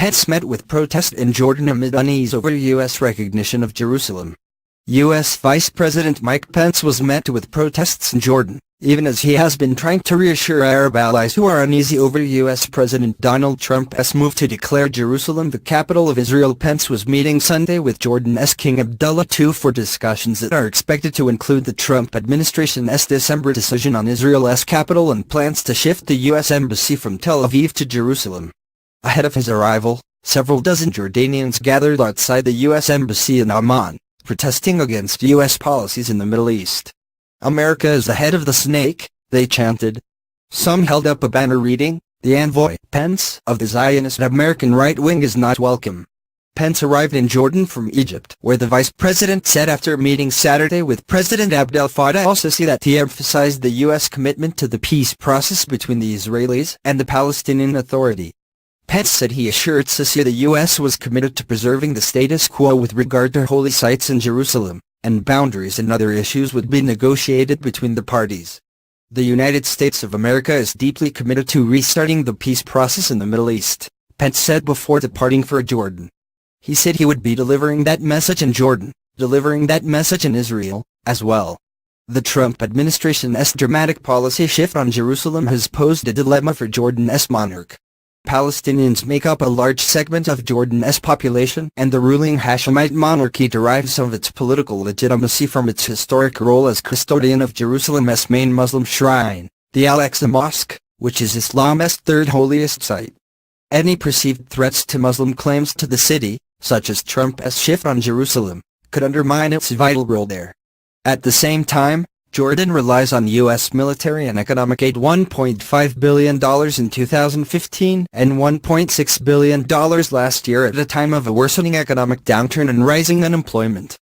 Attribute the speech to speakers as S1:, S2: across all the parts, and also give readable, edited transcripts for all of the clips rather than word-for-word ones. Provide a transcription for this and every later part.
S1: Pence met with protests in Jordan amid unease over U.S. recognition of Jerusalem. U.S. Vice President Mike Pence was met with protests in Jordan, even as he has been trying to reassure Arab allies who are uneasy over U.S. President Donald Trump's move to declare Jerusalem the capital of Israel. Pence was meeting Sunday with Jordan's King Abdullah II for discussions that are expected to include the Trump administration's December decision on Israel's capital and plans to shift the U.S. embassy from Tel Aviv to Jerusalem. Ahead of his arrival, several dozen Jordanians gathered outside the U.S. embassy in Amman, protesting against U.S. policies in the Middle East. "America is the head of the snake," they chanted. Some held up a banner reading, "The envoy, Pence, of the Zionist American right wing is not welcome." Pence arrived in Jordan from Egypt, where the vice president said after meeting Saturday with President Abdel Fattah al-Sisi that he emphasized the U.S. commitment to the peace process between the Israelis and the Palestinian Authority. Pence said he assured Sisi the U.S. was committed to preserving the status quo with regard to holy sites in Jerusalem, and boundaries and other issues would be negotiated between the parties. "The United States of America is deeply committed to restarting the peace process in the Middle East," Pence said before departing for Jordan. He said he would be delivering that message in Jordan, delivering that message in Israel, as well. The Trump administration's dramatic policy shift on Jerusalem has posed a dilemma for Jordan's monarch. Palestinians make up a large segment of Jordan's population, and the ruling Hashemite monarchy derives some of its political legitimacy from its historic role as custodian of Jerusalem's main Muslim shrine, the Al-Aqsa Mosque, which is Islam's third holiest site. Any perceived threats to Muslim claims to the city, such as Trump's shift on Jerusalem, could undermine its vital role there. At the same time, Jordan relies on U.S. military and economic aid, $1.5 billion in 2015 and $1.6 billion last year, at a time of a worsening economic downturn and rising unemployment.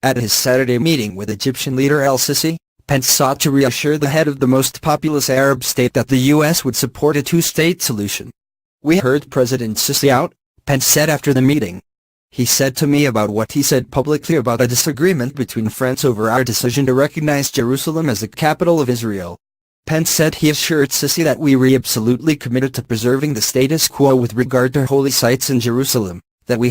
S1: At his Saturday meeting with Egyptian leader al-Sisi, Pence sought to reassure the head of the most populous Arab state that the U.S. would support a two-state solution. "We heard President Sisi out," Pence said after the meeting. "He said to me about what he said publicly about a disagreement between friends over our decision to recognize Jerusalem as the capital of Israel." Pence said he assured Sisi that we are absolutely committed to preserving the status quo with regard to holy sites in Jerusalem, that we